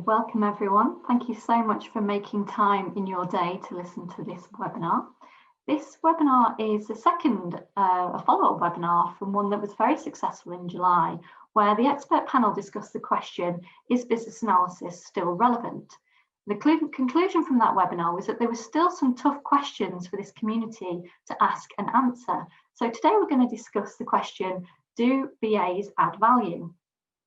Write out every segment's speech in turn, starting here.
Welcome everyone. Thank you so much for making time in your day to listen to this webinar. This webinar is the second a follow-up webinar from one that was very successful in July, where the expert panel discussed the question, is business analysis still relevant? The conclusion from that webinar was that there were still some tough questions for this community to ask and answer. So today we're going to discuss the question, do BAs add value?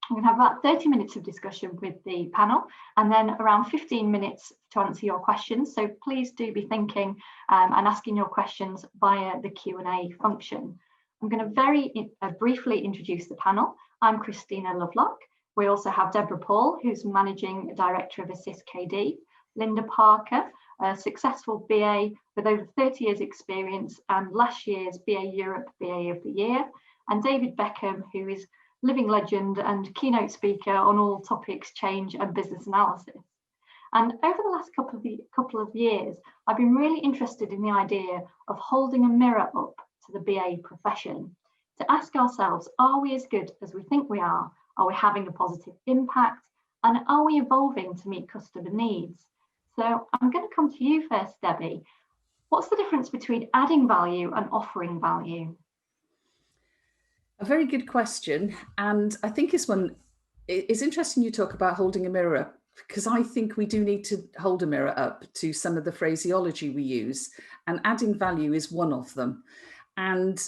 We're going to have about 30 minutes of discussion with the panel and then around 15 minutes to answer your questions. So please do be thinking and asking your questions via the Q&A function. I'm going to very briefly introduce the panel. I'm Christina Lovelock. We also have Debra Paul, who's Managing Director of Assist KD, Linda Parker, a successful BA with over 30 years experience and last year's BA Europe BA of the Year, and David Beckham, who is living legend and keynote speaker on all topics change and business analysis. And over the last couple of years, I've been really interested in the idea of holding a mirror up to the BA profession to ask ourselves, are we as good as we think we are? Are we having a positive impact? And are we evolving to meet customer needs? So I'm going to come to you first, Debbie. What's the difference between adding value and offering value? A very good question. And I think it's interesting you talk about holding a mirror up, because I think we do need to hold a mirror up to some of the phraseology we use, and adding value is one of them. And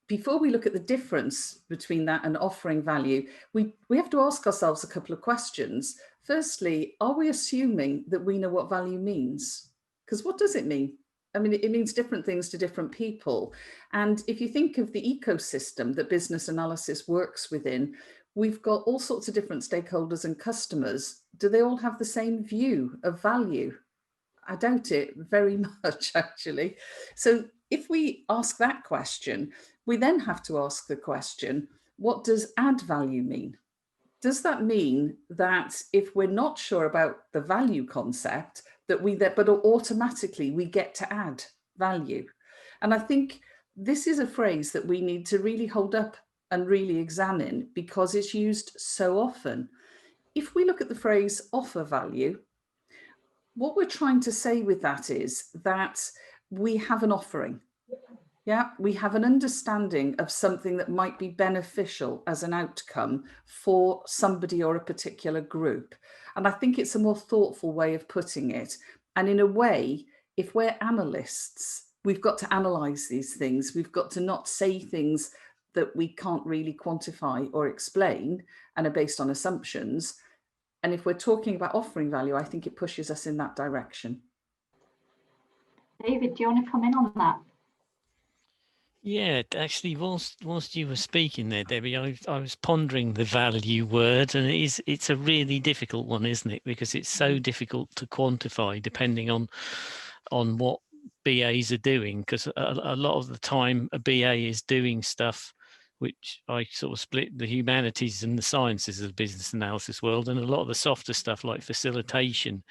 before we look at the difference between that and offering value, we have to ask ourselves a couple of questions. Firstly, are we assuming that we know what value means? Because what does it mean? I mean, it means different things to different people. And if you think of the ecosystem that business analysis works within, we've got all sorts of different stakeholders and customers. Do they all have the same view of value? I doubt it very much, actually. So if we ask that question, we then have to ask the question, what does add value mean? Does that mean that if we're not sure about the value concept, but automatically we get to add value? And I think this is a phrase that we need to really hold up and really examine, because it's used so often. If we look at the phrase offer value, what we're trying to say with that is that we have an offering. Yeah, we have an understanding of something that might be beneficial as an outcome for somebody or a particular group. And I think it's a more thoughtful way of putting it. And in a way, if we're analysts, we've got to analyze these things. We've got to not say things that we can't really quantify or explain and are based on assumptions. And if we're talking about offering value, I think it pushes us in that direction. David, do you want to come in on that? Yeah, actually, whilst you were speaking there, Debbie, I was pondering the value word, and it's a really difficult one, isn't it? Because it's so difficult to quantify depending on what BAs are doing. Because a lot of the time, a BA is doing stuff which I sort of split the humanities and the sciences of the business analysis world, and a lot of the softer stuff like facilitation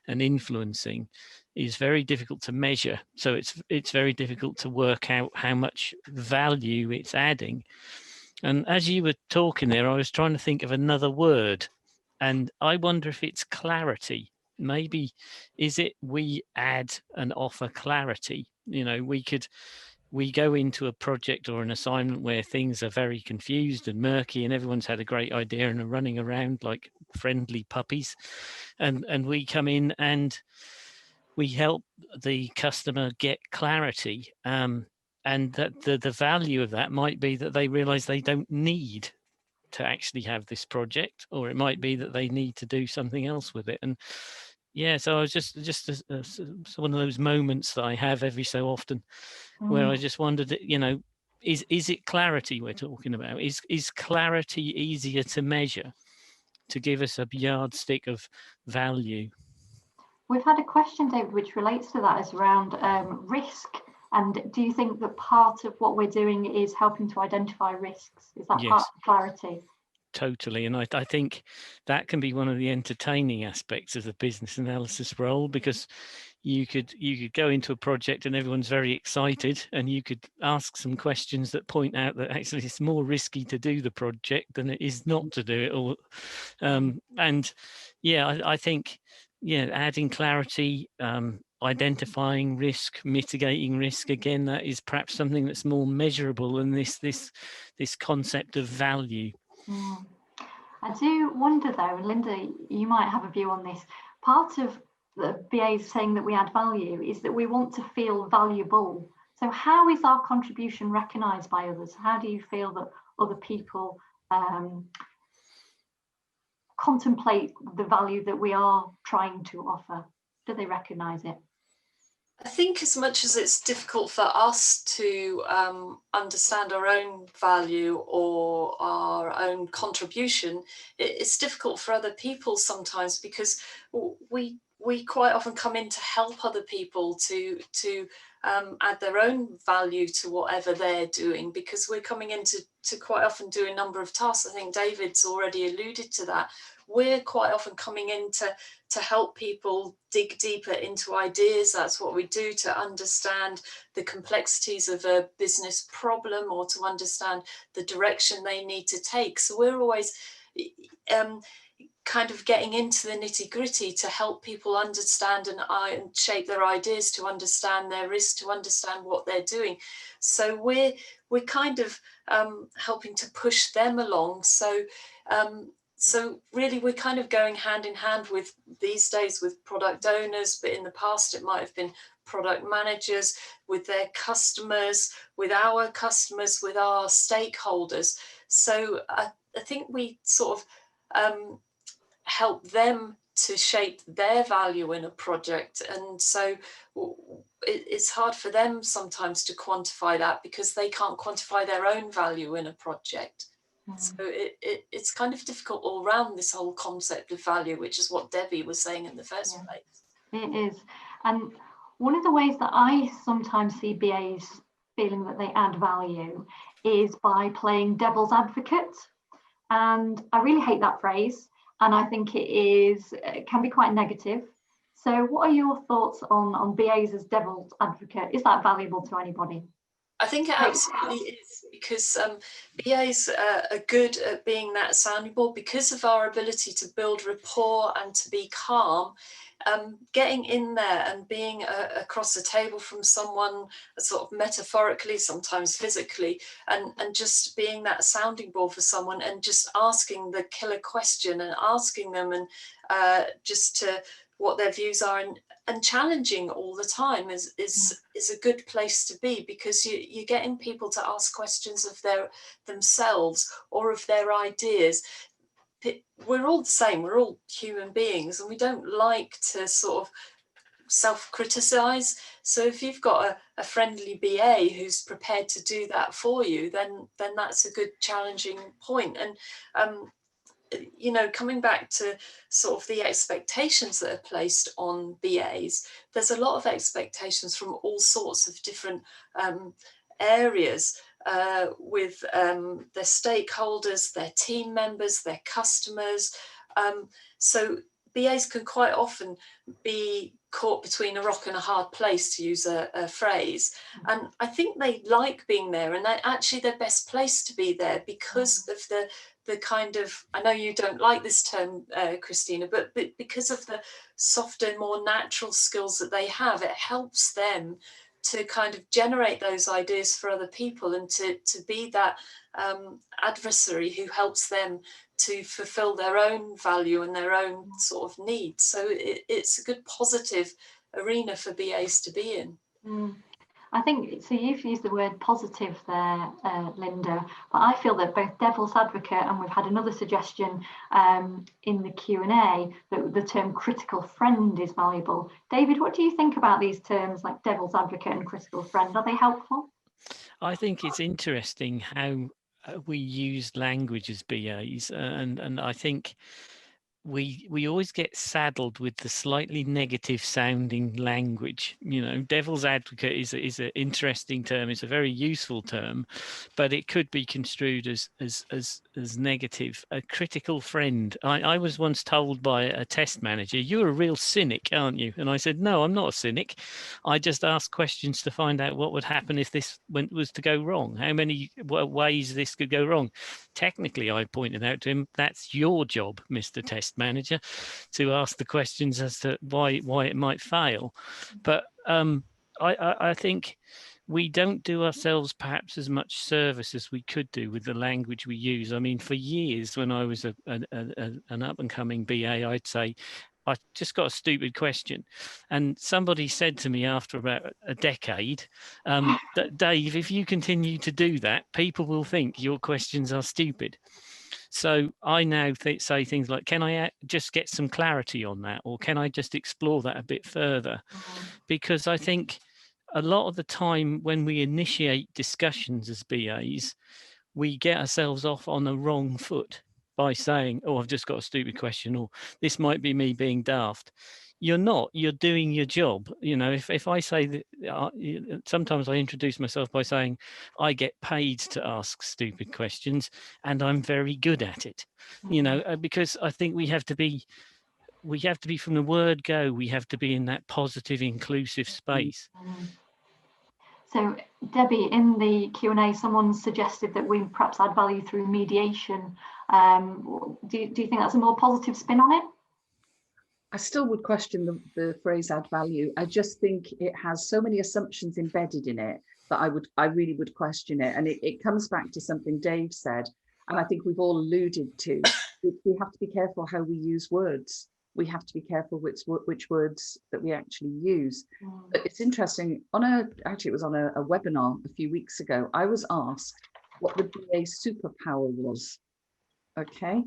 and influencing is very difficult to measure. So it's very difficult to work out how much value it's adding. And as you were talking there, I was trying to think of another word, and I wonder if it's clarity. Maybe is it we add and offer clarity? You know, we go into a project or an assignment where things are very confused and murky and everyone's had a great idea and are running around like friendly puppies, and we come in and we help the customer get clarity, and that the value of that might be that they realize they don't need to actually have this project, or it might be that they need to do something else with it. And yeah, so I was just one of those moments that I have every so often where I just wondered, you know, is it clarity we're talking about? Is clarity easier to measure, to give us a yardstick of value? We've had a question, David, which relates to that, is around risk. And do you think that part of what we're doing is helping to identify risks? Is that part of clarity? Totally. And I think that can be one of the entertaining aspects of the business analysis role, because you could go into a project and everyone's very excited, and you could ask some questions that point out that actually it's more risky to do the project than it is not to do it. Or and yeah, I think adding clarity, identifying risk, mitigating risk, again, that is perhaps something that's more measurable than this concept of value. I do wonder though, and Linda, you might have a view on this. Part of the BAs saying that we add value is that we want to feel valuable. So how is our contribution recognised by others? How do you feel that other people contemplate the value that we are trying to offer? Do they recognise it? I think as much as it's difficult for us to understand our own value or our own contribution, it's difficult for other people sometimes, because we quite often come in to help other people to add their own value to whatever they're doing, because we're coming in to quite often do a number of tasks. I think David's already alluded to that. We're quite often coming in to help people dig deeper into ideas. That's what we do, to understand the complexities of a business problem or to understand the direction they need to take. So we're always kind of getting into the nitty-gritty to help people understand and shape their ideas, to understand their risk, to understand what they're doing. So we're kind of helping to push them along. So really, we're kind of going hand in hand with, these days, with product owners, but in the past it might have been product managers, with their customers, with our customers, with our stakeholders. So I think we sort of help them to shape their value in a project. And so it's hard for them sometimes to quantify that, because they can't quantify their own value in a project. So it's kind of difficult all around, this whole concept of value, which is what Debbie was saying in the first place. It is. And one of the ways that I sometimes see BAs feeling that they add value is by playing devil's advocate. And I really hate that phrase. And I think it can be quite negative. So what are your thoughts on BAs as devil's advocate? Is that valuable to anybody? I think it absolutely is, because BAs are good at being that sounding board because of our ability to build rapport and to be calm. Getting in there and being across the table from someone, sort of metaphorically, sometimes physically, and just being that sounding board for someone, and just asking the killer question and asking them, and just to what their views are, and challenging all the time is a good place to be, because you're getting people to ask questions of themselves or of their ideas. We're all the same, we're all human beings, and we don't like to sort of self-criticize. So if you've got a friendly BA who's prepared to do that for you, then that's a good challenging point. And you know, coming back to sort of the expectations that are placed on BAs, there's a lot of expectations from all sorts of different areas, with their stakeholders, their team members, their customers. So BAs can quite often be caught between a rock and a hard place, to use a phrase. And I think they like being there, and they're best placed to be there because of the kind of, I know you don't like this term, Christina, but because of the softer, more natural skills that they have, it helps them to kind of generate those ideas for other people, and to be that adversary who helps them to fulfill their own value and their own sort of needs. So it's a good positive arena for BAs to be in. I think, so you've used the word positive there, Linda, but I feel that both devil's advocate, and we've had another suggestion in the Q&A, that the term critical friend is valuable. David, what do you think about these terms like devil's advocate and critical friend? Are they helpful? I think it's interesting how we use language as BAs, and I think we always get saddled with the slightly negative sounding language. You know, devil's advocate is an interesting term. It's a very useful term, but it could be construed as negative. A critical friend. I was once told by a test manager, "You're a real cynic, aren't you?" And I said, "No, I'm not a cynic. I just ask questions to find out what would happen if this was to go wrong. How many ways this could go wrong." Technically, I pointed out to him, that's your job, Mr. Test Manager, to ask the questions as to why it might fail. But I think we don't do ourselves perhaps as much service as we could do with the language we use. I mean, for years when I was an up-and-coming BA, I'd say, "I just got a stupid question." And somebody said to me after about a decade, "Dave, if you continue to do that, people will think your questions are stupid." So I now say things like, "Can I just get some clarity on that? Or can I just explore that a bit further?" Because I think a lot of the time when we initiate discussions as BAs, we get ourselves off on the wrong foot by saying, "Oh, I've just got a stupid question," or "This might be me being daft." You're not, you're doing your job. You know, if I say that, sometimes I introduce myself by saying, "I get paid to ask stupid questions and I'm very good at it." You know, because I think we have to be from the word go, we have to be in that positive, inclusive space. So Debbie, in the Q&A, someone suggested that we perhaps add value through mediation. Do you think that's a more positive spin on it? I still would question the phrase add value. I just think it has so many assumptions embedded in it that I really would question it. And it comes back to something Dave said, and I think we've all alluded to. We have to be careful how we use words. We have to be careful which words that we actually use. But it's interesting, actually it was on a webinar a few weeks ago, I was asked what the BA superpower was. Okay.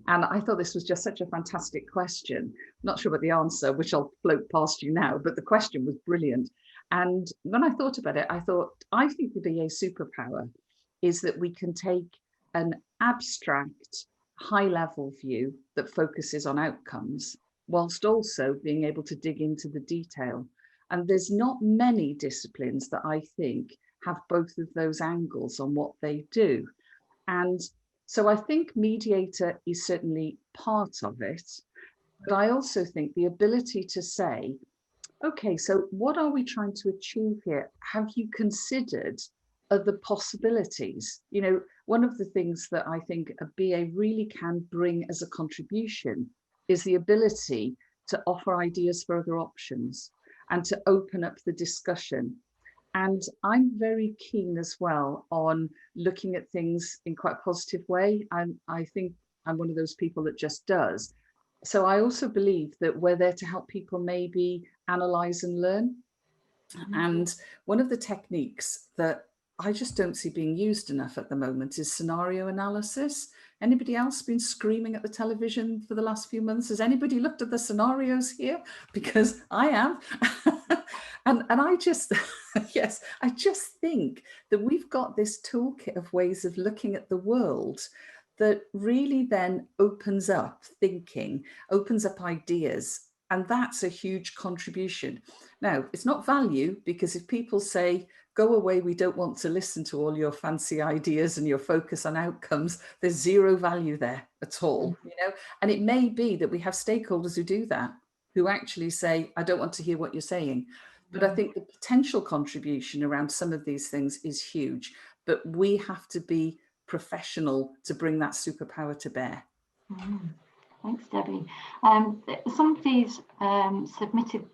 And I thought this was just such a fantastic question. Not sure about the answer, which I'll float past you now, but the question was brilliant. And when I thought about it, I think the BA superpower is that we can take an abstract, high-level view that focuses on outcomes, whilst also being able to dig into the detail. And there's not many disciplines that I think have both of those angles on what they do. And so I think mediator is certainly part of it, but I also think the ability to say, okay, so what are we trying to achieve here? Have you considered other possibilities? You know, one of the things that I think a BA really can bring as a contribution is the ability to offer ideas for other options and to open up the discussion. And I'm very keen as well on looking at things in quite a positive way. I think I'm one of those people that just does. So I also believe that we're there to help people maybe analyze and learn. And one of the techniques that I just don't see being used enough at the moment is scenario analysis. Anybody else been screaming at the television for the last few months? Has anybody looked at the scenarios here? Because I am. And I just, yes, I just think that we've got this toolkit of ways of looking at the world that really then opens up thinking, opens up ideas. And that's a huge contribution. Now, it's not value, because if people say, "Go away, we don't want to listen to all your fancy ideas and your focus on outcomes," there's zero value there at all, you know. And it may be that we have stakeholders who do that, who actually say, "I don't want to hear what you're saying." But I think the potential contribution around some of these things is huge, but we have to be professional to bring that superpower to bear. Thanks, Debbie. Somebody's submitted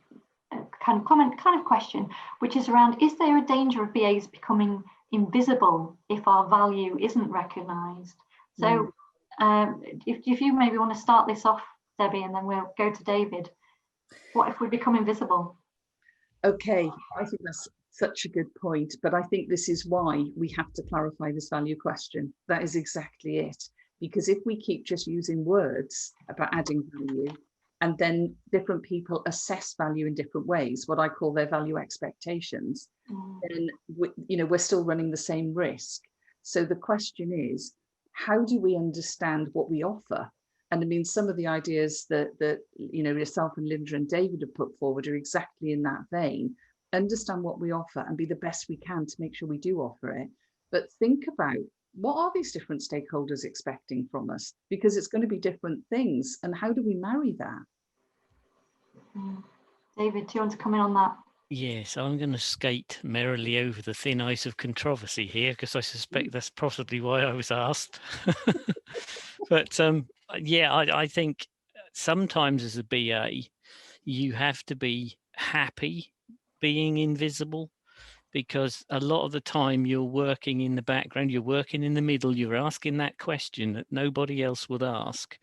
a kind of question, which is around, is there a danger of BAs becoming invisible if our value isn't recognised? So if you maybe want to start this off, Debbie, and then we'll go to David. What if we become invisible? Okay, I think that's such a good point, but I think this is why we have to clarify this value question. That is exactly it. Because if we keep just using words about adding value, and then different people assess value in different ways, what I call their value expectations, then we're still running the same risk. So the question is, how do we understand what we offer? And I mean, some of the ideas that you know, yourself and Linda and David have put forward are exactly in that vein. Understand what we offer and be the best we can to make sure we do offer it. But think about, what are these different stakeholders expecting from us? Because it's going to be different things. And how do we marry that? David, do you want to come in on that? Yes, I'm going to skate merrily over the thin ice of controversy here, because I suspect that's possibly why I was asked. But yeah, I think sometimes as a BA, you have to be happy being invisible, because a lot of the time you're working in the background, you're working in the middle, you're asking that question that nobody else would ask,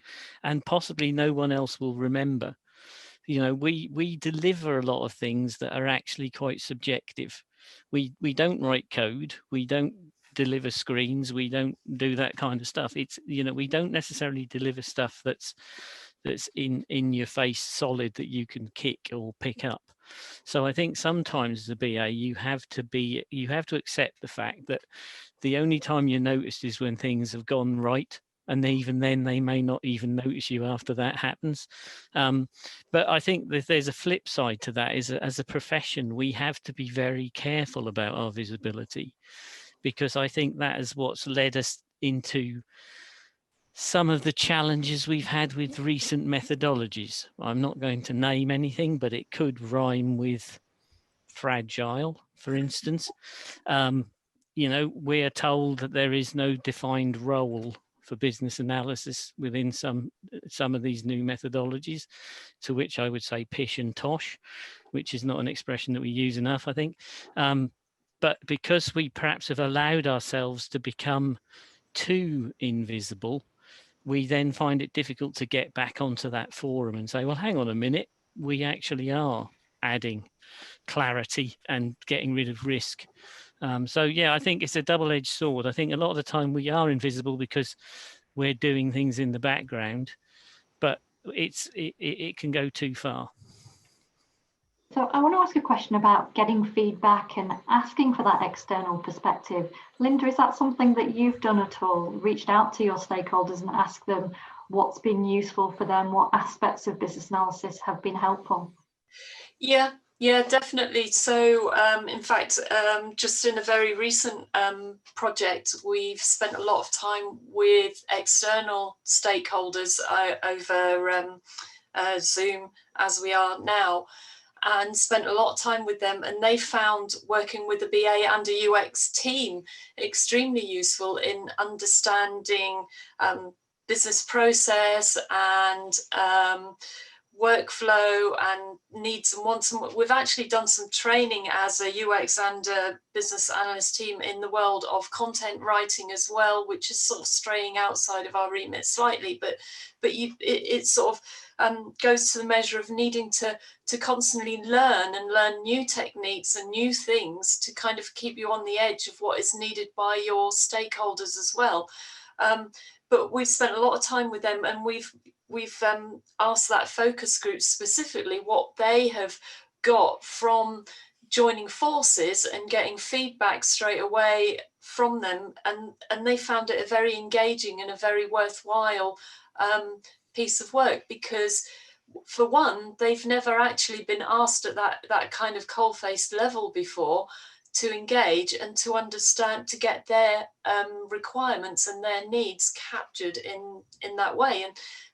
and possibly no one else will remember. You know, we deliver a lot of things that are actually quite subjective. We don't write code, we don't deliver screens, we don't do that kind of stuff. It's, you know, we don't necessarily deliver stuff that's in your face, solid, that you can kick or pick up. So I think sometimes as a BA, you have to accept the fact that the only time you're noticed is when things have gone right. And even then, they may not even notice you after that happens. But I think that there's a flip side to that. Is as a profession, we have to be very careful about our visibility, because I think that is what's led us into some of the challenges we've had with recent methodologies. I'm not going to name anything, but it could rhyme with fragile, for instance. You know, we are told that there is no defined role for business analysis within some of these new methodologies, to which I would say pish and tosh, which is not an expression that we use enough, I think. But because we perhaps have allowed ourselves to become too invisible, we then find it difficult to get back onto that forum and say, well, hang on a minute, we actually are adding clarity and getting rid of risk. So yeah, I think it's a double-edged sword. I think a lot of the time we are invisible because we're doing things in the background, but it can go too far. So I want to ask a question about getting feedback and asking for that external perspective. Linda, is that something that you've done at all? Reached out to your stakeholders and asked them what's been useful for them, what aspects of business analysis have been helpful? Yeah, definitely. So in fact, just in a very recent project, we've spent a lot of time with external stakeholders over Zoom, as we are now, and spent a lot of time with them, and they found working with a BA and a UX team extremely useful in understanding business process and workflow and needs and wants. And we've actually done some training as a UX and a business analyst team in the world of content writing as well, which is sort of straying outside of our remit slightly, but it sort of goes to the measure of needing to constantly learn new techniques and new things to kind of keep you on the edge of what is needed by your stakeholders as well. But we've spent a lot of time with them, and we've asked that focus group specifically what they have got from joining forces and getting feedback straight away from them, and they found it a very engaging and a very worthwhile piece of work, because for one, they've never actually been asked at that kind of coal-faced level before to engage and to understand, to get their requirements and their needs captured in that way.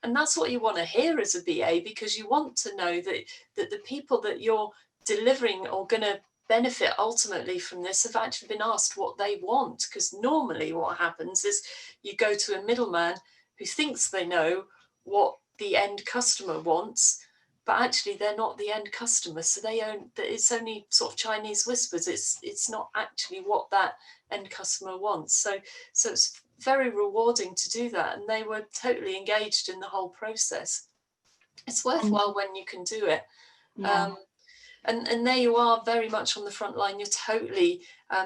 And that's what you want to hear as a BA, because you want to know that the people that you're delivering or going to benefit ultimately from this have actually been asked what they want. Because normally what happens is you go to a middleman who thinks they know what the end customer wants, but actually they're not the end customer. So it's only sort of Chinese whispers. It's not actually what that end customer wants. So it's very rewarding to do that. And they were totally engaged in the whole process. It's worthwhile when you can do it. Yeah. And there you are, very much on the front line. You're totally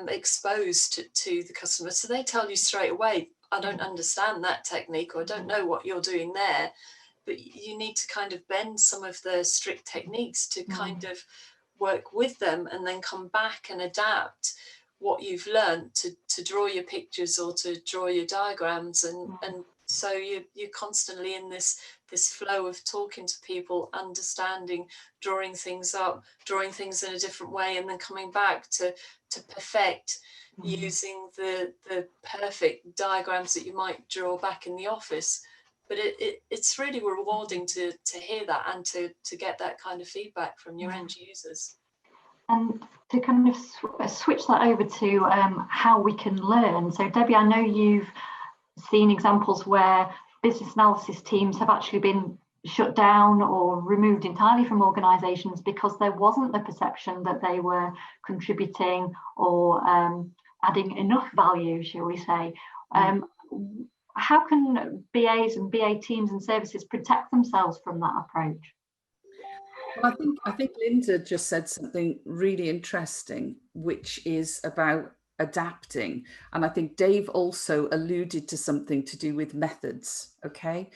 exposed to the customer. So they tell you straight away, I don't understand that technique, or I don't know what you're doing there. But you need to kind of bend some of the strict techniques to kind of work with them, and then come back and adapt what you've learned to draw your pictures or to draw your diagrams and So you're constantly in this flow of talking to people, understanding, drawing things up, drawing things in a different way, and then coming back to perfect using the perfect diagrams that you might draw back in the office. But it's really rewarding to hear that and to get that kind of feedback from your end users. And to kind of switch that over to how we can learn. So Debbie, I know you've seen examples where business analysis teams have actually been shut down or removed entirely from organisations because there wasn't the perception that they were contributing or adding enough value, shall we say. How can BAs and BA teams and services protect themselves from that approach? Well, I think Linda just said something really interesting, which is about adapting. And I think Dave also alluded to something to do with methods. Okay.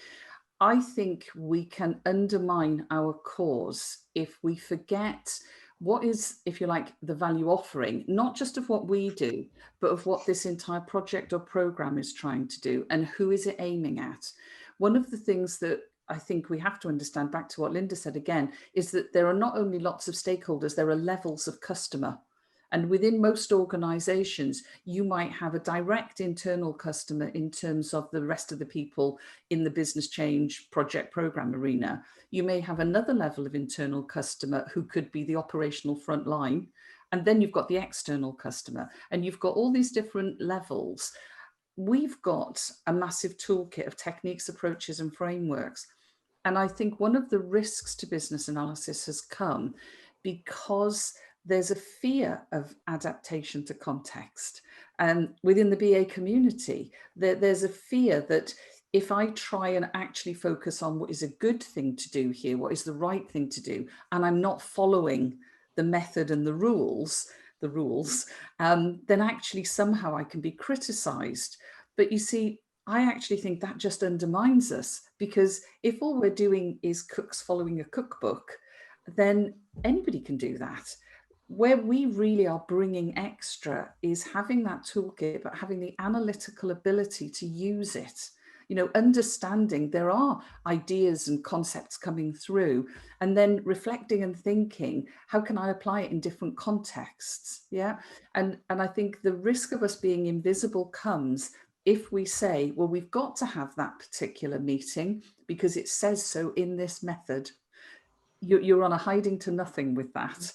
I think we can undermine our cause if we forget what is, if you like, the value offering, not just of what we do, but of what this entire project or program is trying to do and who is it aiming at. One of the things that I think we have to understand, back to what Linda said again, is that there are not only lots of stakeholders, there are levels of customer. And within most organizations, you might have a direct internal customer in terms of the rest of the people in the business change project program arena. You may have another level of internal customer who could be the operational front line. And then you've got the external customer, and you've got all these different levels. We've got a massive toolkit of techniques, approaches, and frameworks. And I think one of the risks to business analysis has come because there's a fear of adaptation to context. And within the BA community, there's a fear that if I try and actually focus on what is a good thing to do here, what is the right thing to do, and I'm not following the method and the rules, then actually somehow I can be criticized. But you see, I actually think that just undermines us, because if all we're doing is cooks following a cookbook, then anybody can do that. Where we really are bringing extra is having that toolkit, but having the analytical ability to use it. You know, understanding there are ideas and concepts coming through, and then reflecting and thinking, how can I apply it in different contexts? Yeah. And I think the risk of us being invisible comes if we say, well, we've got to have that particular meeting because it says so in this method. You're on a hiding to nothing with that.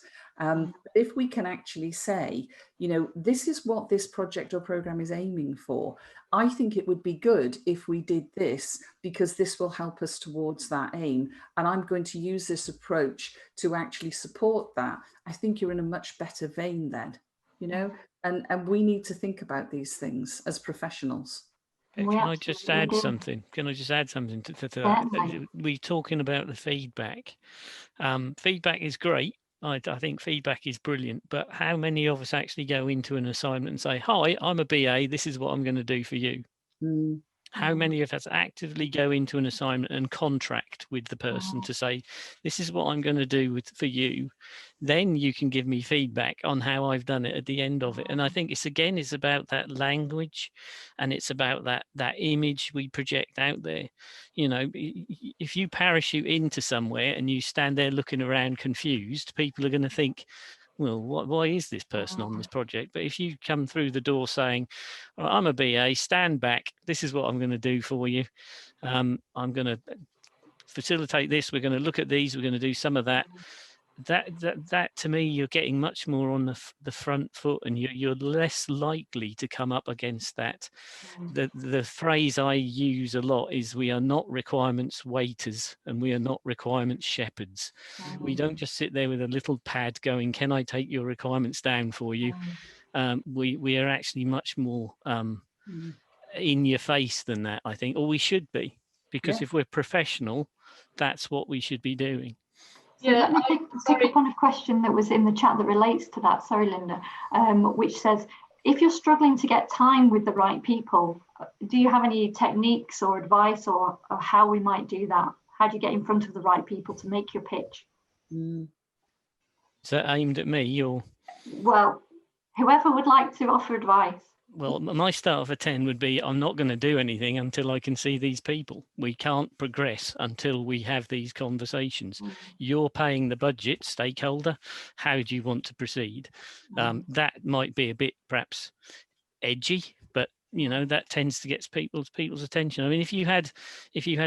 If we can actually say, you know, this is what this project or program is aiming for, I think it would be good if we did this because this will help us towards that aim. And I'm going to use this approach to actually support that. I think you're in a much better vein then, you know, and we need to think about these things as professionals. Can I just add something? Can I just add something to that? We're talking about the feedback. Feedback is great. I think feedback is brilliant, but how many of us actually go into an assignment and say, hi, I'm a BA, this is what I'm going to do for you? How many of us actively go into an assignment and contract with the person to say, this is what I'm going to do for you? Then you can give me feedback on how I've done it at the end of it. And I think it's about that language, and it's about that image we project out there. You know, if you parachute into somewhere and you stand there looking around confused, people are going to think, well, why is this person on this project? But if you come through the door saying, well, I'm a BA, stand back, this is what I'm going to do for you. I'm going to facilitate this. We're going to look at these. We're going to do some of that. That to me, you're getting much more on the front foot, and you're less likely to come up against that. The phrase I use a lot is, we are not requirements waiters and we are not requirements shepherds. We don't just sit there with a little pad going, can I take your requirements down for you? We are actually much more in your face than that, I think, or we should be, because if we're professional, that's what we should be doing. So let me pick up on a question that was in the chat that relates to that. Sorry, Linda, which says, if you're struggling to get time with the right people, do you have any techniques or advice or how we might do that? How do you get in front of the right people to make your pitch? Is that aimed at me or? Well, whoever would like to offer advice. Well, my start of a 10 would be, I'm not going to do anything until I can see these people. We can't progress until we have these conversations. You're paying the budget, stakeholder. How do you want to proceed? That might be a bit perhaps edgy, but you know, that tends to get people's attention. I mean, if you had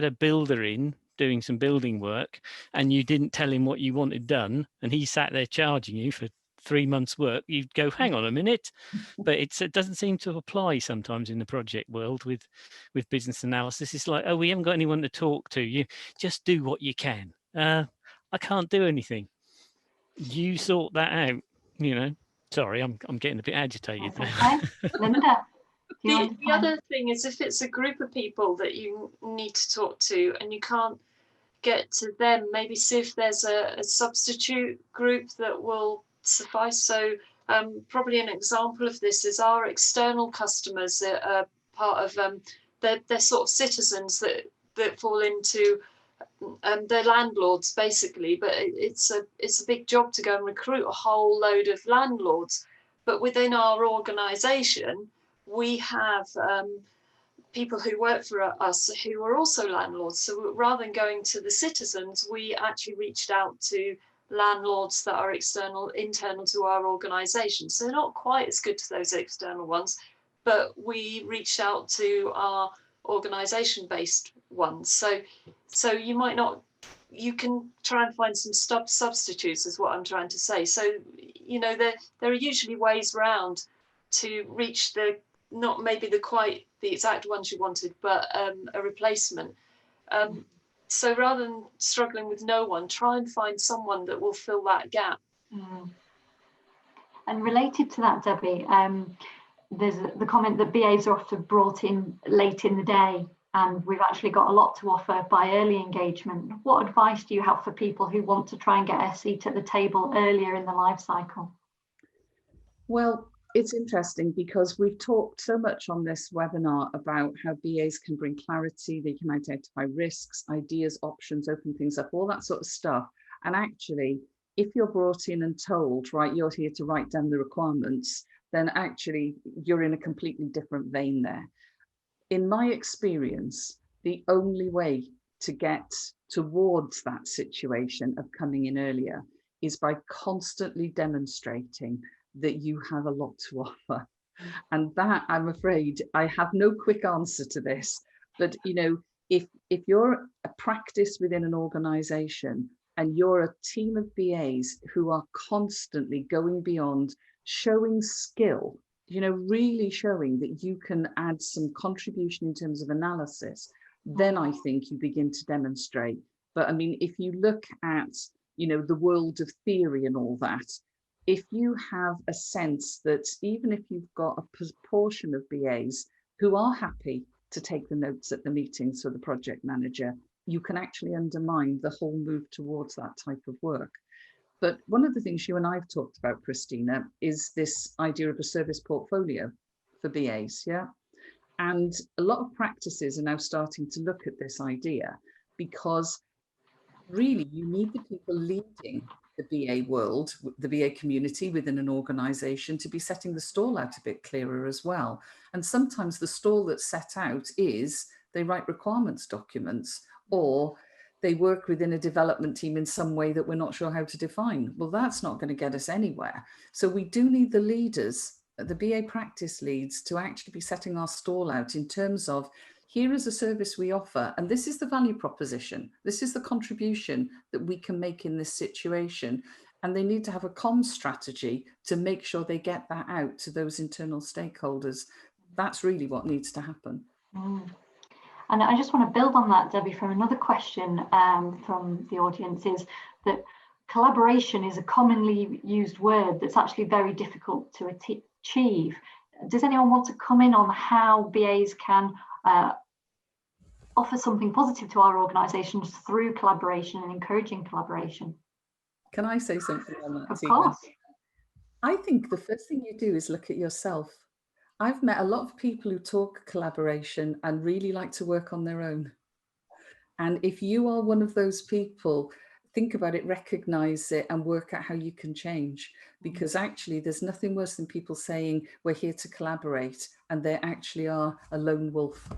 a builder in doing some building work and you didn't tell him what you wanted done and he sat there charging you for 3 months work, you'd go, hang on a minute. But it doesn't seem to apply sometimes in the project world with business analysis. It's like, oh, we haven't got anyone to talk to. You just do what you can. I can't do anything. You sort that out, you know. Sorry, I'm getting a bit agitated there. Okay. Linda, the other thing is, if it's a group of people that you need to talk to and you can't get to them, maybe see if there's a substitute group that will suffice. So probably an example of this is our external customers that are part of they're sort of citizens that fall into they're landlords basically, but it's a big job to go and recruit a whole load of landlords. But within our organisation, we have people who work for us who are also landlords. So rather than going to the citizens, we actually reached out to landlords that are internal to our organisation. So they're not quite as good as those external ones, but we reached out to our organisation-based ones. So you might not, you can try and find some substitutes, is what I'm trying to say. So, you know, there are usually ways around to reach the, not maybe the exact ones you wanted, but a replacement. So rather than struggling with no one, try and find someone that will fill that gap. And related to that, Debbie, there's the comment that BAs are often brought in late in the day, and we've actually got a lot to offer by early engagement. What advice do you have for people who want to try and get a seat at the table earlier in the life cycle? Well, it's interesting because we've talked so much on this webinar about how BAs can bring clarity, they can identify risks, ideas, options, open things up, all that sort of stuff. And actually, if you're brought in and told, right, you're here to write down the requirements, then actually you're in a completely different vein there. In my experience, the only way to get towards that situation of coming in earlier is by constantly demonstrating that you have a lot to offer. And that, I'm afraid, I have no quick answer to this, but you know, if you're a practice within an organization and you're a team of BAs who are constantly going beyond, showing skill, you know, really showing that you can add some contribution in terms of analysis, then I think you begin to demonstrate. But I mean, if you look at, you know, the world of theory and all that, if you have a sense that even if you've got a proportion of BAs who are happy to take the notes at the meetings for the project manager, you can actually undermine the whole move towards that type of work. But one of the things you and I have talked about, Christina, is this idea of a service portfolio for BAs, yeah? And a lot of practices are now starting to look at this idea, because really you need the people leading the BA world, the BA community within an organization, to be setting the stall out a bit clearer as well. And sometimes the stall that's set out is they write requirements documents, or they work within a development team in some way that we're not sure how to define. Well, that's not going to get us anywhere. So we do need the leaders, the BA practice leads, to actually be setting our stall out in terms of, here is a service we offer, and this is the value proposition. This is the contribution that we can make in this situation. And they need to have a comms strategy to make sure they get that out to those internal stakeholders. That's really what needs to happen. And I just want to build on that, Debbie, from another question from the audience, is that collaboration is a commonly used word that's actually very difficult to achieve. Does anyone want to come in on how BAs can offer something positive to our organisations through collaboration and encouraging collaboration? Can I say something on that? Of course. I think the first thing you do is look at yourself. I've met a lot of people who talk collaboration and really like to work on their own. And if you are one of those people, think about it, recognize it, and work out how you can change. Because actually there's nothing worse than people saying we're here to collaborate and they actually are a lone wolf.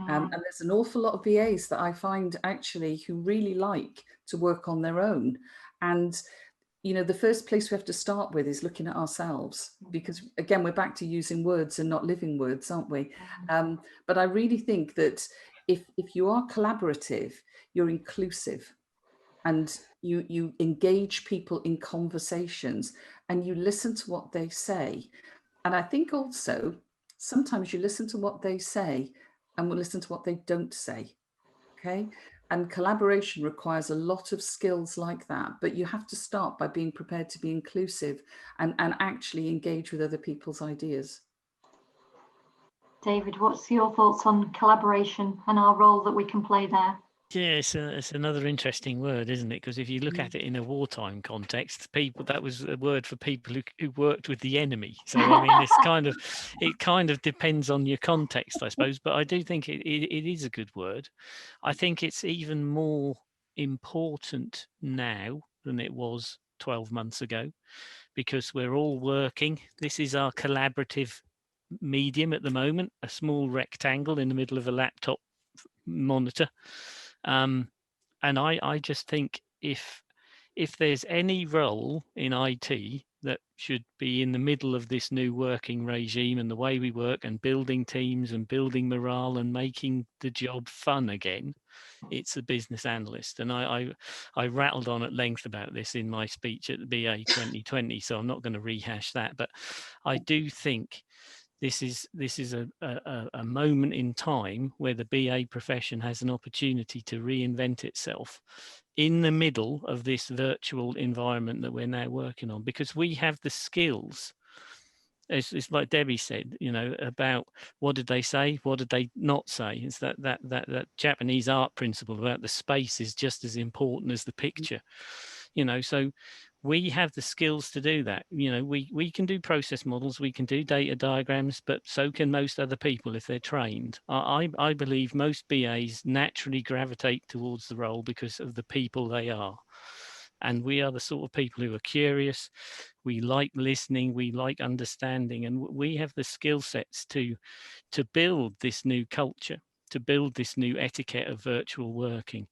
And there's an awful lot of BAs that I find actually who really like to work on their own. And you know, the first place we have to start with is looking at ourselves, because again, we're back to using words and not living words, aren't we? But I really think that if you are collaborative, you're inclusive, and you engage people in conversations and you listen to what they say. And I think also sometimes you listen to what they say and we'll listen to what they don't say. Okay. And collaboration requires a lot of skills like that, but you have to start by being prepared to be inclusive and actually engage with other people's ideas. David, what's your thoughts on collaboration and our role that we can play there? Yeah, it's another interesting word, isn't it? Because if you look at it in a wartime context, that was a word for people who worked with the enemy. So I mean, it kind of depends on your context, I suppose. But I do think it is a good word. I think it's even more important now than it was 12 months ago, because we're all working. This is our collaborative medium at the moment, a small rectangle in the middle of a laptop monitor. And I just think if there's any role in IT that should be in the middle of this new working regime and the way we work and building teams and building morale and making the job fun again, it's a business analyst. And I rattled on at length about this in my speech at the BA 2020, so I'm not going to rehash that. But I do think this is a moment in time where the BA profession has an opportunity to reinvent itself in the middle of this virtual environment that we're now working on, because we have the skills. It's like Debbie said, you know, about what did they say, what did they not say. It's that Japanese art principle about the space is just as important as the picture, you know. So we have the skills to do that. You know, we can do process models, we can do data diagrams, but so can most other people if they're trained. I believe most BAs naturally gravitate towards the role because of the people they are. And we are the sort of people who are curious. We like listening, we like understanding, and we have the skill sets to build this new culture, to build this new etiquette of virtual working.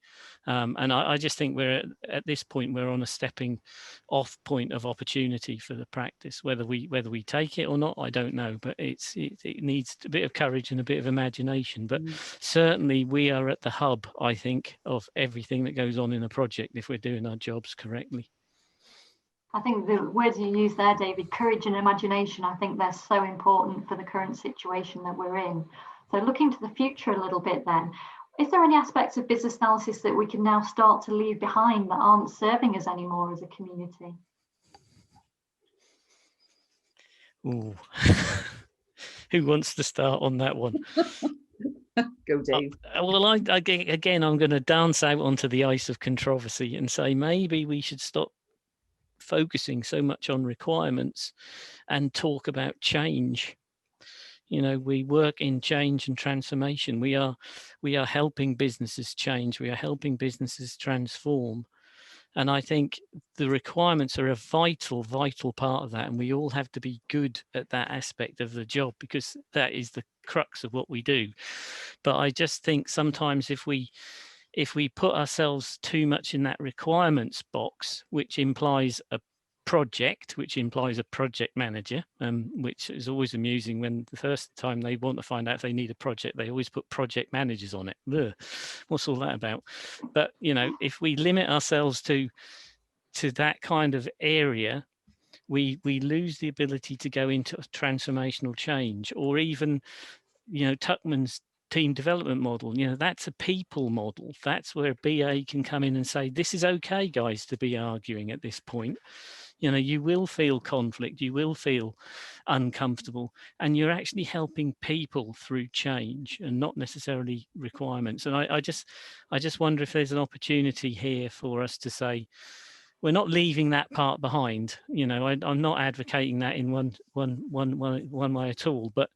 And I just think we're at this point, we're on a stepping off point of opportunity for the practice. Whether we take it or not, I don't know, but it needs a bit of courage and a bit of imagination. But certainly we are at the hub, I think, of everything that goes on in a project if we're doing our jobs correctly. I think the words you use there, David, courage and imagination, I think they're so important for the current situation that we're in. So looking to the future a little bit then, is there any aspects of business analysis that we can now start to leave behind that aren't serving us anymore as a community? Ooh. Who wants to start on that one? Go, Dave. Well, again, I'm going to dance out onto the ice of controversy and say maybe we should stop focusing so much on requirements and talk about change. You know, we work in change and transformation. We are helping businesses change. We are helping businesses transform. And I think the requirements are a vital part of that. And we all have to be good at that aspect of the job, because that is the crux of what we do. But I just think sometimes if we put ourselves too much in that requirements box, which implies a project, which implies a project manager, which is always amusing when the first time they want to find out if they need a project, they always put project managers on it. Ugh, what's all that about? But, you know, if we limit ourselves to that kind of area, we lose the ability to go into transformational change, or even, you know, Tuckman's team development model. You know, that's a people model. That's where BA can come in and say, this is okay, guys, to be arguing at this point. You know, you will feel conflict, you will feel uncomfortable, and you're actually helping people through change and not necessarily requirements. And I just wonder if there's an opportunity here for us to say, we're not leaving that part behind. You know, I'm not advocating that in one way at all, but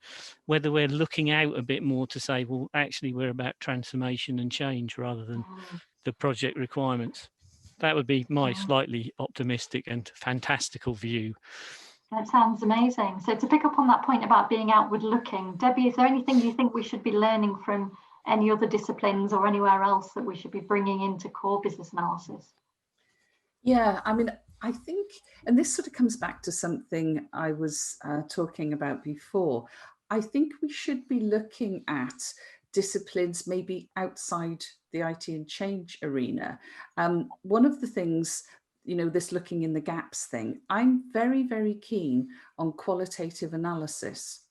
whether we're looking out a bit more to say, well, actually, we're about transformation and change rather than the project requirements. that would be my slightly optimistic and fantastical view. That sounds amazing. So to pick up on that point about being outward looking, Debbie, is there anything you think we should be learning from any other disciplines or anywhere else that we should be bringing into core business analysis? Yeah, I mean, I think, and this sort of comes back to something I was talking about before, I think we should be looking at disciplines maybe outside the IT and change arena. One of the things, you know, this looking in the gaps thing, I'm very, very keen on qualitative analysis.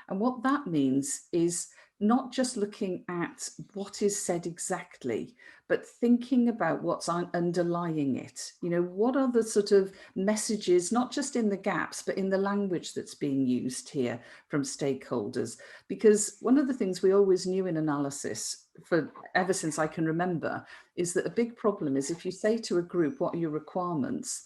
And what that means is not just looking at what is said exactly, but thinking about what's underlying it. You know, what are the sort of messages, not just in the gaps, but in the language that's being used here from stakeholders? Because one of the things we always knew in analysis, for ever since I can remember, is that a big problem is if you say to a group, what are your requirements?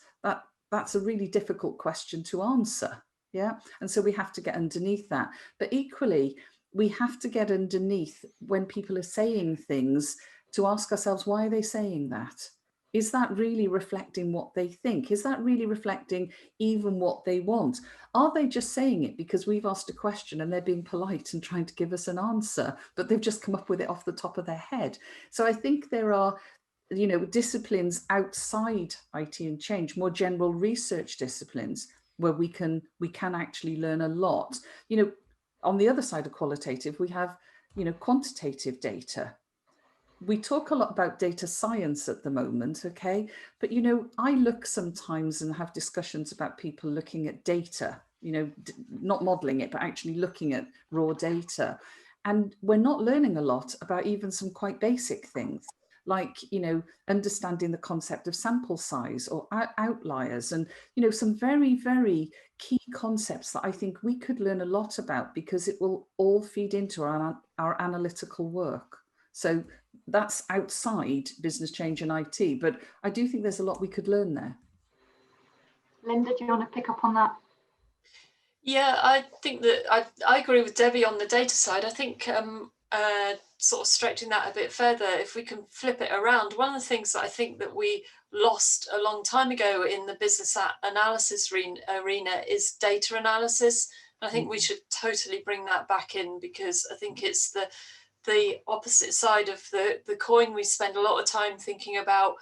That's a really difficult question to answer. Yeah. And so we have to get underneath that. But equally, we have to get underneath when people are saying things to ask ourselves, why are they saying that? Is that really reflecting what they think? Is that really reflecting even what they want? Are they just saying it because we've asked a question and they're being polite and trying to give us an answer, but they've just come up with it off the top of their head? So I think there are, you know, disciplines outside IT and change, more general research disciplines, where we can actually learn a lot. You know, on the other side of qualitative, we have, you know, quantitative data. We talk a lot about data science at the moment, okay? But, you know, I look sometimes and have discussions about people looking at data, you know, not modeling it, but actually looking at raw data. And we're not learning a lot about even some quite basic things, like, you know, understanding the concept of sample size or outliers, and, you know, some very, very key concepts that I think we could learn a lot about, because it will all feed into our analytical work. So that's outside business change and IT, but I do think there's a lot we could learn there. Linda, do you want to pick up on that? Yeah, I think that I agree with Debbie on the data side. I think sort of stretching that a bit further, if we can flip it around, one of the things that I think that we lost a long time ago in the business analysis arena is data analysis. And I think we should totally bring that back in, because I think it's the opposite side of the coin. We spend a lot of time thinking about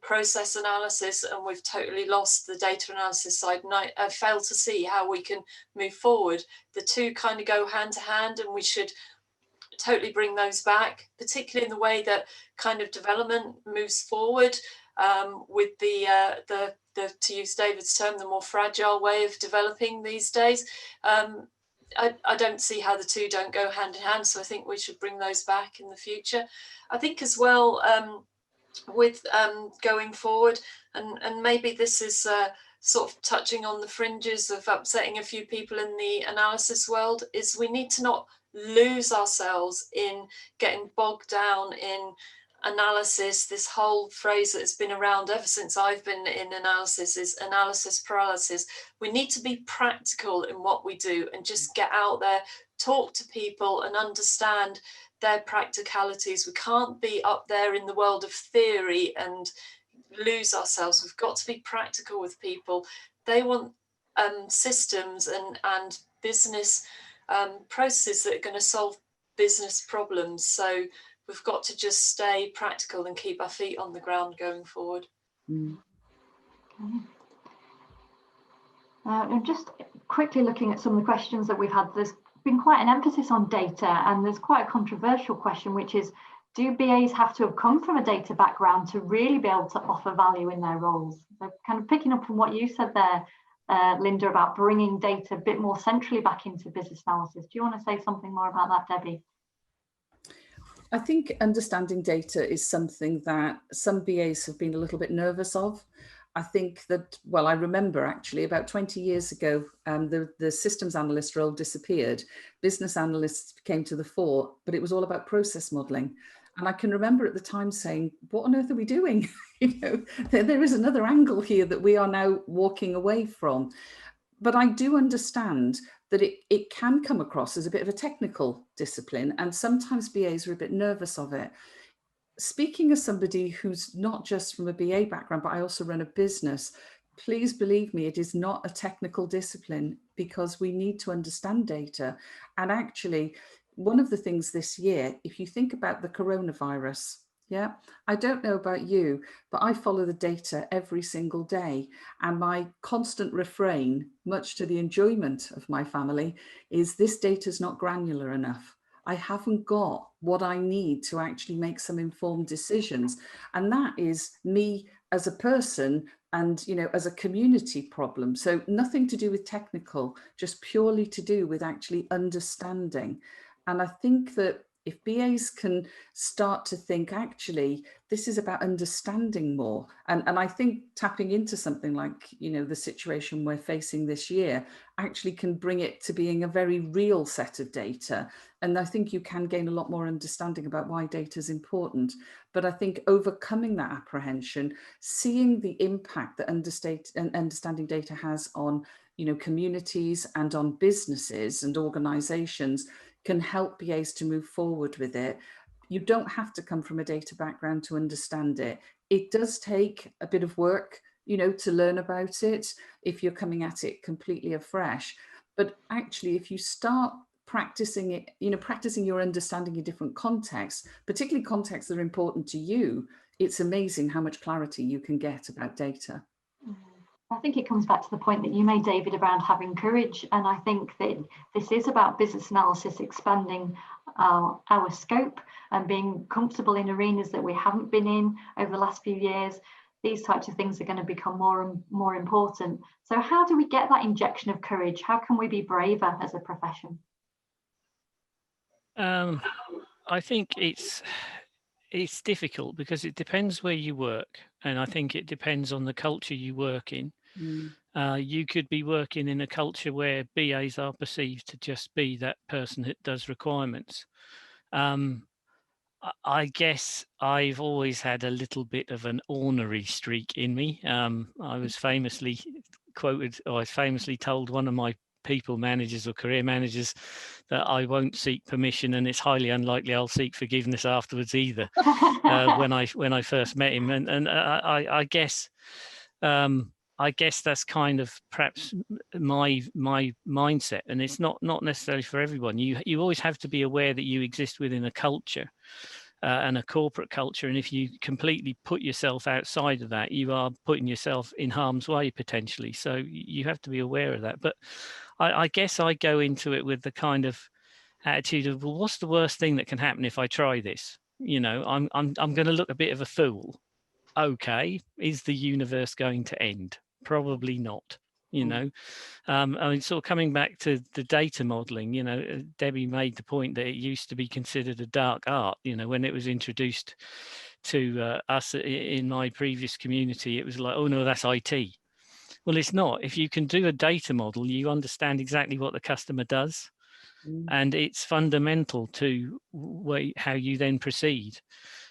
process analysis, and we've totally lost the data analysis side. And I fail to see how we can move forward. The two kind of go hand to hand, and we should totally bring those back, particularly in the way that kind of development moves forward with the to use David's term, the more fragile way of developing these days. I don't see how the two don't go hand in hand, so I think we should bring those back in the future. I think as well, with going forward, and maybe this is sort of touching on the fringes of upsetting a few people in the analysis world, is we need to not lose ourselves in getting bogged down in analysis. This whole phrase that has been around ever since I've been in analysis is analysis paralysis. We need to be practical in what we do and just get out there, talk to people and understand their practicalities. We can't be up there in the world of theory and lose ourselves. We've got to be practical with people. They want systems and business processes that are going to solve business problems. So we've got to just stay practical and keep our feet on the ground going forward. Okay. And just quickly looking at some of the questions that we've had, there's been quite an emphasis on data, and there's quite a controversial question, which is, do BAs have to have come from a data background to really be able to offer value in their roles? So kind of picking up from what you said there, Linda, about bringing data a bit more centrally back into business analysis. Do you want to say something more about that, Debbie? I think understanding data is something that some BAs have been a little bit nervous of. I think that, well, I remember actually about 20 years ago, the systems analyst role disappeared. Business analysts came to the fore, but it was all about process modeling. And I can remember at the time saying, what on earth are we doing? You know, there is another angle here that we are now walking away from. But I do understand that it can come across as a bit of a technical discipline, and sometimes BAs are a bit nervous of it. speaking as somebody who's not just from a BA background, but I also run a business, please believe me, it is not a technical discipline, because we need to understand data. And actually, one of the things this year, if you think about the coronavirus, yeah, I don't know about you, but I follow the data every single day. And my constant refrain, much to the enjoyment of my family, is this data is not granular enough. I haven't got what I need to actually make some informed decisions. And that is me as a person and, you know, as a community problem. So nothing to do with technical, just purely to do with actually understanding. And I think that if BAs can start to think, actually, this is about understanding more. And I think tapping into something like, you know, the situation we're facing this year actually can bring it to being a very real set of data. And I think you can gain a lot more understanding about why data is important. But I think overcoming that apprehension, seeing the impact that understanding data has on, you know, communities and on businesses and organizations can help BAs to move forward with it. You don't have to come from a data background to understand it. It does take a bit of work, you know, to learn about it if you're coming at it completely afresh. But actually, if you start practicing it, you know, practicing your understanding in different contexts, particularly contexts that are important to you, it's amazing how much clarity you can get about data. I think it comes back to the point that you made, David, around having courage. And I think that this is about business analysis expanding our scope and being comfortable in arenas that we haven't been in over the last few years. These types of things are going to become more and more important. So how do we get that injection of courage? How can we be braver as a profession? I think it's difficult because it depends where you work, and I think it depends on the culture you work in. You could be working in a culture where BAs are perceived to just be that person that does requirements. I guess I've always had a little bit of an ornery streak in me. I was famously quoted, or I famously told one of my people managers or career managers that I won't seek permission, and it's highly unlikely I'll seek forgiveness afterwards either. When I first met him, and I guess that's kind of perhaps my mindset, and it's not necessarily for everyone. You always have to be aware that you exist within a culture. And a corporate culture, and if you completely put yourself outside of that, you are putting yourself in harm's way potentially. So you have to be aware of that. But I guess I go into it with the kind of attitude of, well, what's the worst thing that can happen if I try this? You know, I'm going to look a bit of a fool. Okay, is the universe going to end? Probably not. You know, I mean, sort of coming back to the data modeling, you know, Debbie made the point that it used to be considered a dark art. You know, when it was introduced to us in my previous community, it was like, oh no, that's IT. Well, it's not. If you can do a data model, you understand exactly what the customer does, and it's fundamental to how you then proceed.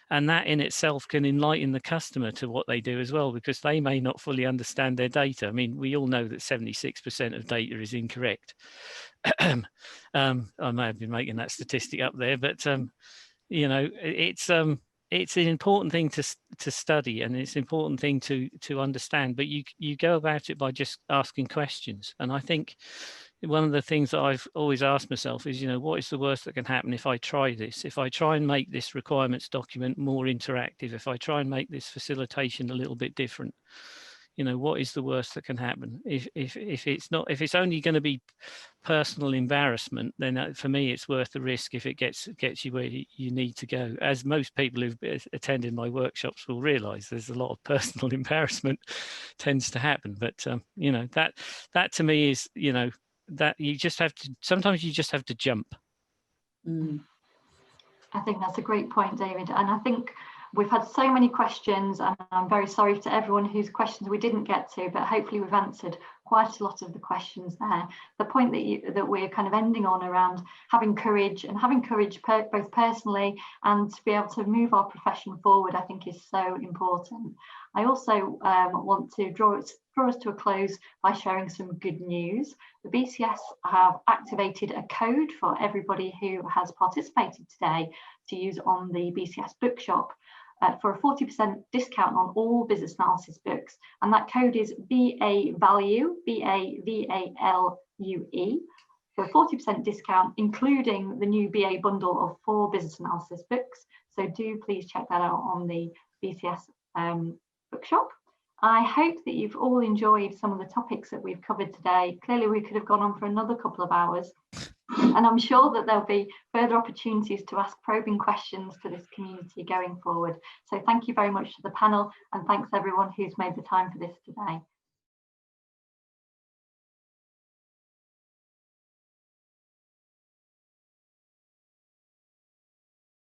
And that in itself can enlighten the customer to what they do as well, because they may not fully understand their data. I mean, we all know that 76% of data is incorrect. I may have been making that statistic up there, but you know, it's an important thing to study, and it's an important thing to understand. But you go about it by just asking questions. And I think one of the things that I've always asked myself is, you know, what is the worst that can happen if I try this? If I try and make this requirements document more interactive, if I try and make this facilitation a little bit different, you know, what is the worst that can happen? If it's only going to be personal embarrassment, then for me it's worth the risk if it gets you where you need to go. As most people who've attended my workshops will realize, there's a lot of personal embarrassment tends to happen. But you know, that to me is, you know, that you just have to, sometimes you just have to jump. I think that's a great point, David. And I think we've had so many questions, and I'm very sorry to everyone whose questions we didn't get to, but hopefully we've answered quite a lot of the questions there. The point that we're kind of ending on around having courage both personally and to be able to move our profession forward, I think is so important. I also want to draw us to a close by sharing some good news. The BCS have activated a code for everybody who has participated today to use on the BCS bookshop. For a 40% discount on all business analysis books, and that code is BAVALUE, BAVALUE, for a 40% discount, including the new BA bundle of 4 business analysis books. So do please check that out on the BCS bookshop. I hope that you've all enjoyed some of the topics that we've covered today. Clearly, we could have gone on for another couple of hours. And I'm sure that there'll be further opportunities to ask probing questions to this community going forward. So thank you very much to the panel, and thanks everyone who's made the time for this today.